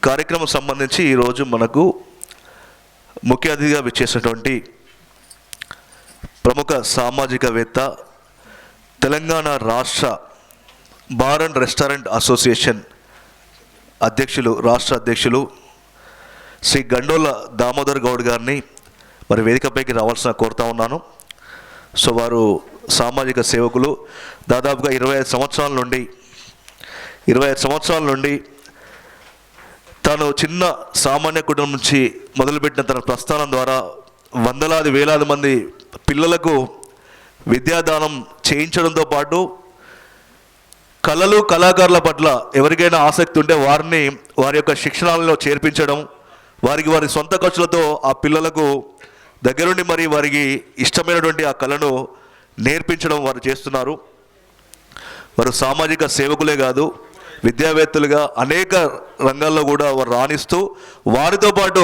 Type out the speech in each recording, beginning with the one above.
కార్యక్రమం సంబంధించి ఈరోజు మనకు ముఖ్య అతిథిగా విచ్చేసినటువంటి ప్రముఖ సామాజికవేత్త, తెలంగాణ రాష్ట్ర బార్ అండ్ రెస్టారెంట్ అసోసియేషన్ రాష్ట్ర అధ్యక్షులు శ్రీ గండోల దామోదర్ గౌడ్ గారిని మరి వేదికపైకి రావాల్సిన కోరుతా ఉన్నాను. సో వారు సామాజిక సేవకులు. దాదాపుగా 25 సంవత్సరాల నుండి తాను చిన్న సామాన్య కుటుంబం నుంచి మొదలుపెట్టిన తన ప్రస్థానం ద్వారా వేలాది మంది పిల్లలకు విద్యాదానం చేయించడంతో పాటు కళాకారుల పట్ల ఎవరికైనా ఆసక్తి ఉంటే వారిని వారి యొక్క శిక్షణాలలో చేర్పించడం, వారి సొంత ఖర్చులతో ఆ పిల్లలకు దగ్గరుండి మరి వారికి ఇష్టమైనటువంటి ఆ కళను నేర్పించడం వారు చేస్తున్నారు. వారు సామాజిక సేవకులే కాదు, విద్యావేత్తలుగా అనేక రంగాల్లో కూడా వారు రాణిస్తూ వారితో పాటు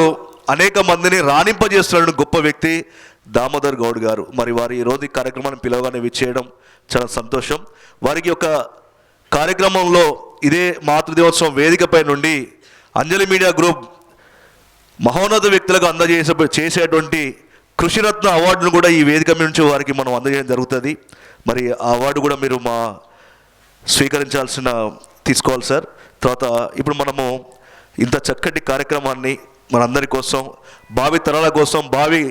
అనేక మందిని రాణింపజేస్తున్న గొప్ప వ్యక్తి దామోదర్ గౌడ్ గారు. మరి వారి ఈరోజు ఈ కార్యక్రమాన్ని పిలవగానే విచ్చేయడం చాలా సంతోషం. వారికి ఒక కార్యక్రమంలో ఇదే మాతృదినోత్సవం వేదికపై నుండి అంజలి మీడియా గ్రూప్ మహోన్నత వ్యక్తులకు చేసేటువంటి కృషిరత్న అవార్డును కూడా ఈ వేదిక నుంచి వారికి మనం అందజేయడం జరుగుతుంది. మరి ఆ అవార్డు కూడా మీరు తీసుకోవాలి సార్. తర్వాత ఇప్పుడు మనము ఇంత చక్కటి కార్యక్రమాన్ని మనందరి కోసం, భావి తరాల కోసం, భావి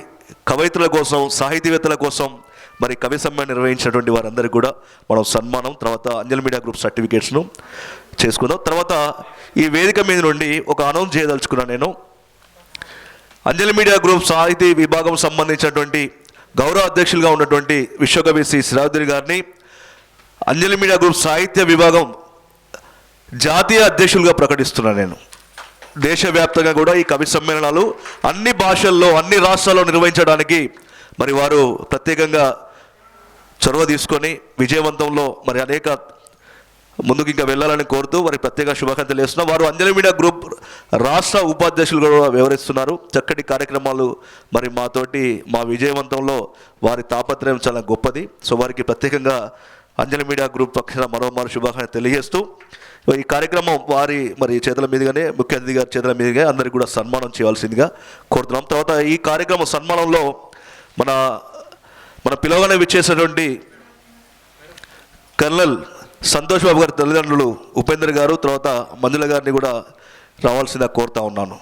కవయిత్రుల కోసం, సాహితీవేత్తల కోసం మరి కవి సమ్మేళనం నిర్వహించినటువంటి వారందరికీ కూడా మనం సన్మానం, తర్వాత అంజలి మీడియా గ్రూప్ సర్టిఫికేట్స్ను చేసుకుందాం. తర్వాత ఈ వేదిక మీద నుండి ఒక అనౌన్స్ చేయదలుచుకున్నాను నేను. అంజలి మీడియా గ్రూప్ సాహితీ విభాగం సంబంధించినటువంటి గౌరవ అధ్యక్షులుగా ఉన్నటువంటి విశ్వకవి శ్రీ సిరాజుద్దీన్ గారిని అంజలి మీడియా గ్రూప్ సాహిత్య విభాగం జాతీయ అధ్యక్షులుగా ప్రకటిస్తున్నాను నేను. దేశవ్యాప్తంగా కూడా ఈ కవి సమ్మేళనాలు అన్ని భాషల్లో, అన్ని రాష్ట్రాల్లో నిర్వహించడానికి మరి వారు ప్రత్యేకంగా చొరవ తీసుకొని విజయవంతంలో మరి అనేక ముందుకు ఇంకా వెళ్ళాలని కోరుతూ వారికి ప్రత్యేక శుభాకాంక్షలు చేస్తున్నారు. వారు అంజలి మీడియా గ్రూప్ రాష్ట్ర ఉపాధ్యక్షులు కూడా వ్యవహరిస్తున్నారు. చక్కటి కార్యక్రమాలు మరి మా విజయవంతంలో వారి తాపత్రయం చాలా గొప్పది. సో వారికి ప్రత్యేకంగా అంజలి మీడియా గ్రూప్ పక్షాన మరోమారు శుభాకాంక్షలు తెలియజేస్తూ ఈ కార్యక్రమం వారి చేతుల మీదుగానే, ముఖ్య అతిథి గారి చేతుల మీదుగా అందరికీ కూడా సన్మానం చేయాల్సిందిగా కోరుతున్నాం. తర్వాత ఈ కార్యక్రమం సన్మానంలో మన పిలవగానే విచ్చేసినటువంటి కర్నల్ సంతోష్ బాబు గారి తల్లిదండ్రులు ఉపేందర్ గారు, తర్వాత మంజుల గారిని కూడా రావాల్సిందిగా కోరుతా ఉన్నాను.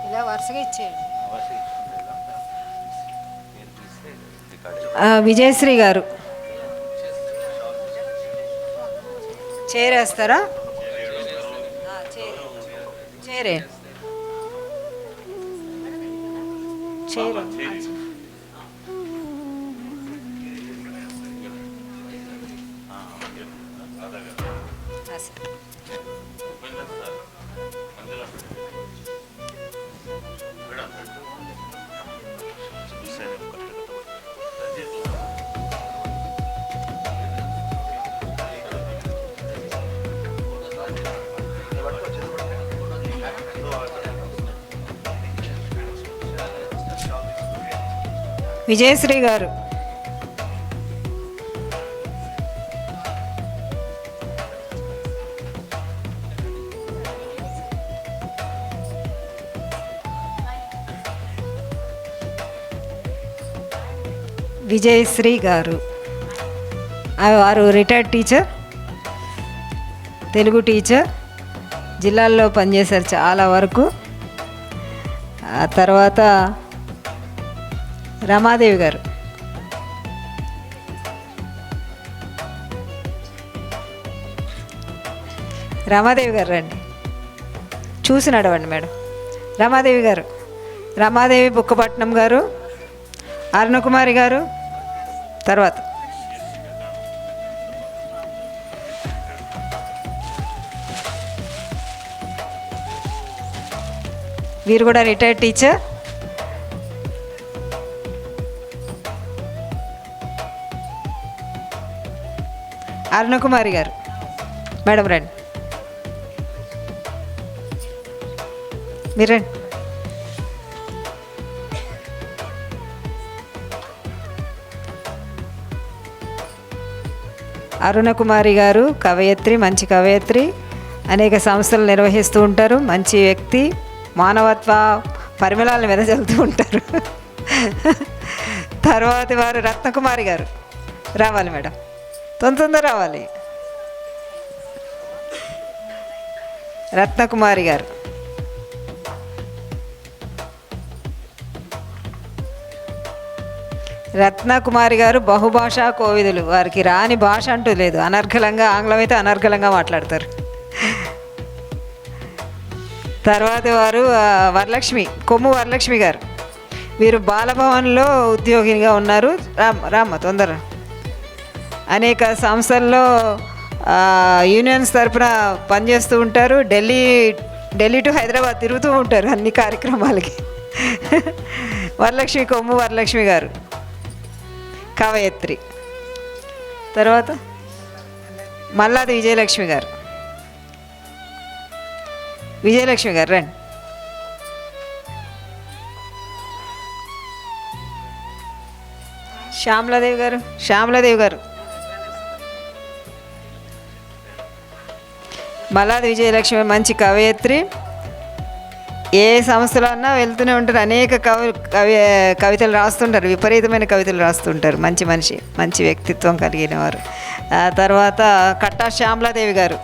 ఇలా వరుసగా ఇచ్చేయండి. విజయశ్రీ గారు చేరేస్తారా? చేరే విజయశ్రీ గారు. విజయశ్రీ గారు వారు రిటైర్డ్ టీచర్, తెలుగు టీచర్, జిల్లాల్లో పనిచేశారు చాలా వరకు. ఆ తర్వాత రమాదేవి గారు రండి, చూసి నడవండి మేడం. రమాదేవి గారు, రమాదేవి బుక్కపట్నం గారు, అరుణకుమారి గారు, తర్వాత వీరు కూడా రిటైర్డ్ టీచర్, అరుణకుమారి గారు. మేడం రండి, మీరు రండి. అరుణకుమారి గారు కవయత్రి, మంచి కవయత్రి, అనేక సంస్థలు నిర్వహిస్తూ ఉంటారు. మంచి వ్యక్తి, మానవత్వ పరిమళాలను వెదజల్లుతూ ఉంటారు. తర్వాతి వారు రత్నకుమారి గారు. రావాలి మేడం, తొందర రావాలి. రత్నకుమారి గారు. రత్నకుమారి గారు బహుభాషా కోవిదులు. వారికి రాని భాష అంటూ లేదు. అనర్గళంగా, ఆంగ్లం అయితే అనర్గళంగా మాట్లాడతారు. తర్వాత వారు వరలక్ష్మి, కొమ్ము వరలక్ష్మి గారు. వీరు బాలభవన్లో ఉద్యోగినిగా ఉన్నారు. రామ్మ తొందర. అనేక సంస్థల్లో యూనియన్స్ తరపున పనిచేస్తూ ఉంటారు. ఢిల్లీ టు హైదరాబాద్ తిరుగుతూ ఉంటారు అన్ని కార్యక్రమాలకి. వరలక్ష్మి, కొమ్ము వరలక్ష్మి గారు కవయత్రి. తర్వాత మల్లాది విజయలక్ష్మి గారు. విజయలక్ష్మి గారు రండి. శ్యామలాదేవి గారు. శ్యామలాదేవి గారు. మల్లాది విజయలక్ష్మి మంచి కవయత్రి. ఏ సంస్థలో అన్నా వెళ్తూనే ఉంటారు. అనేక కవితలు రాస్తుంటారు. విపరీతమైన కవితలు రాస్తుంటారు. మంచి మనిషి, మంచి వ్యక్తిత్వం కలిగిన వారు. తర్వాత కట్టా శ్యామలాదేవి గారు.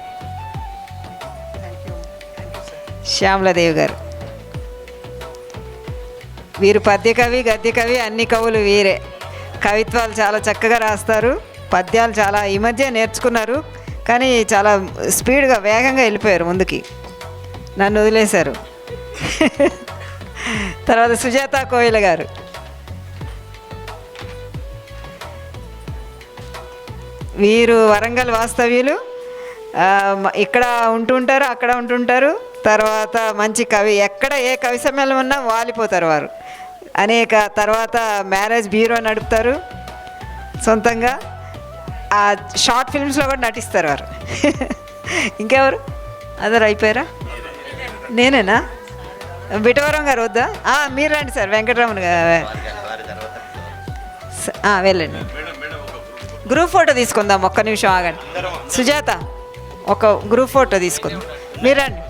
శ్యామలాదేవి గారు వీరు పద్యకవి, గద్యకవి, అన్ని కవులు వీరే. కవిత్వాలు చాలా చక్కగా రాస్తారు. పద్యాలు చాలా ఈ మధ్య నేర్చుకున్నారు, కానీ చాలా స్పీడ్గా, వేగంగా వెళ్ళిపోయారు ముందుకి. నన్ను వదిలేశారు. తర్వాత సుజాత కోయిల గారు. వీరు వరంగల్ వాస్తవ్యులు. ఇక్కడ ఉంటుంటారు, అక్కడ ఉంటుంటారు. తర్వాత మంచి కవి. ఎక్కడ ఏ కవి సమ్మేళనం ఉన్నా వాలిపోతారు వారు. అనేక తర్వాత మ్యారేజ్ బ్యూరో నడుపుతారు సొంతంగా. ఆ షార్ట్ ఫిల్మ్స్లో కూడా నటిస్తారు వారు. ఇంకెవరు? అందరు అయిపోయారా? నేనేనా? బిటవరం గారు వద్దా? మీరు రండి సార్. వెంకటరమణ గారు వెళ్ళండి. గ్రూప్ ఫోటో తీసుకుందాం. ఒక్క నిమిషం ఆగండి. సుజాత, ఒక గ్రూప్ ఫోటో తీసుకుందాం. మీరు రండి,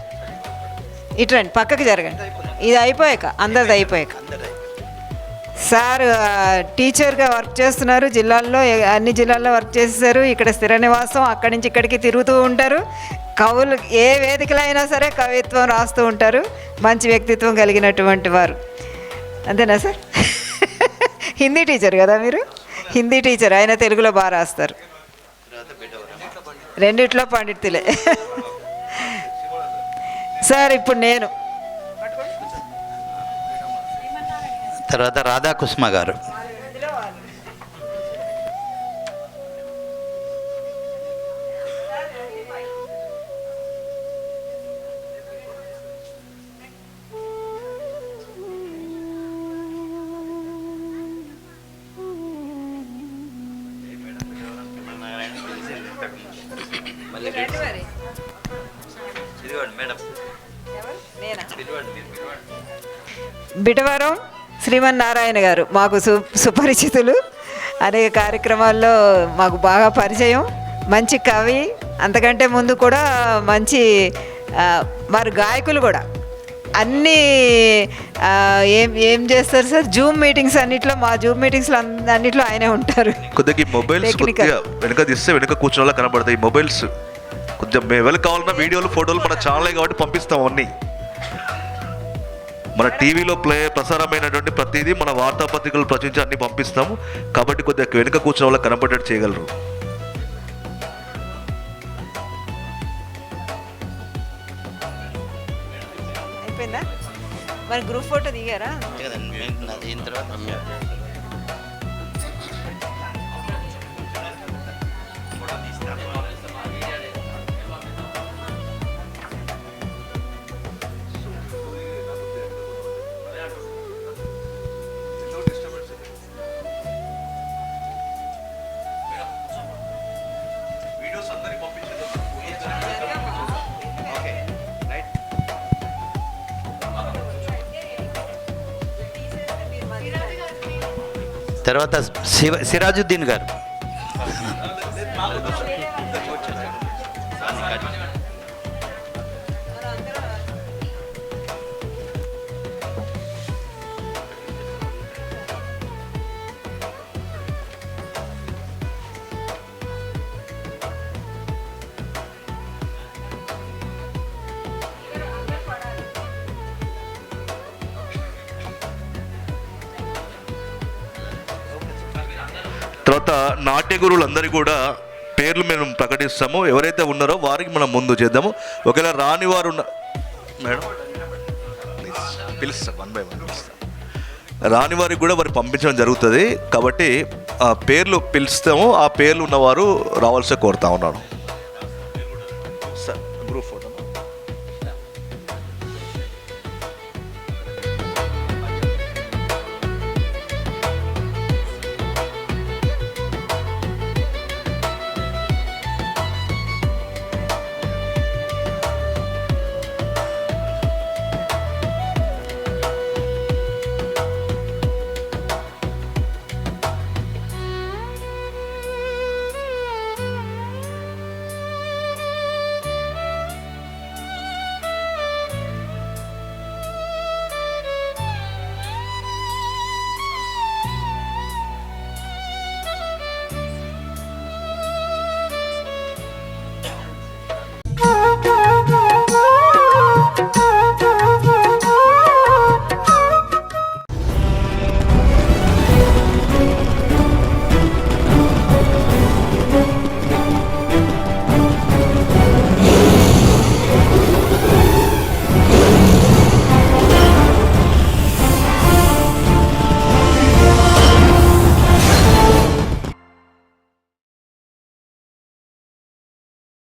ఇటు రండి, పక్కకి జరగండి. ఇది అయిపోయాక, అందరిది అయిపోయాక. సార్ టీచర్గా వర్క్ చేస్తున్నారు. జిల్లాల్లో, అన్ని జిల్లాల్లో వర్క్ చేసేసారు. ఇక్కడ స్థిర నివాసం. అక్కడి నుంచి ఇక్కడికి తిరుగుతూ ఉంటారు. కవులు ఏ వేదికలో అయినా సరే కవిత్వం రాస్తూ ఉంటారు. మంచి వ్యక్తిత్వం కలిగినటువంటి వారు. అంతేనా సార్? హిందీ టీచర్ కదా మీరు? హిందీ టీచర్. ఆయన తెలుగులో బాగా రాస్తారు. రెండిట్లో పండితులే. సార్ ఇప్పుడు నేను. తర్వాత రాధాకుస్మ గారు. బిటవరం శ్రీమన్నారాయణ గారు మాకు సుపరిచితులు. అనేక కార్యక్రమాల్లో మాకు బాగా పరిచయం. మంచి కవి. అంతకంటే ముందు కూడా మంచి వారు గాయకులు కూడా. అన్నీ ఏం చేస్తారు సార్? జూమ్ మీటింగ్స్ అన్నిట్లో, మా జూమ్ మీటింగ్స్లో అన్నిట్లో ఆయనే ఉంటారు. కొద్దిగా మొబైల్స్ వెనక తీస్తే వెనక కూర్చున్న వాళ్ళ కనబడతాయి. ఈ మొబైల్స్ కొంచెం ఎవరు కావాలన్నా వీడియోలు, ఫోటోలు మన ఛానలే కాబట్టి పంపిస్తాం. అన్నీ మన టీవీలో ప్రసారమైనటువంటి ప్రతిదీ మన వార్తాపత్రికలు ప్రచురించి అన్ని పంపిస్తాము. కాబట్టి కొద్దిగా వెనుక కూర్చున్న వాళ్ళకి కనబడేట్టు చేయగలరు. అయిపోయిందా? మరి గ్రూప్ ఫోటో దిగారా? తర్వాత సిరాజుద్దీన్ గారు. తర్వాత నాట్య గురువులందరికీ కూడా పేర్లు మేము ప్రకటిస్తాము. ఎవరైతే ఉన్నారో వారికి మనం ముందు చేద్దాము. ఒకవేళ రాని వారు ఉన్న మేడం పిలుస్తాం, 1 by 1 పిలుస్తాం. రాని వారికి కూడా వారు పంపించడం జరుగుతుంది. కాబట్టి ఆ పేర్లు పిలుస్తాము. ఆ పేర్లు ఉన్నవారు రావాల్సి కోరుతా ఉన్నాను.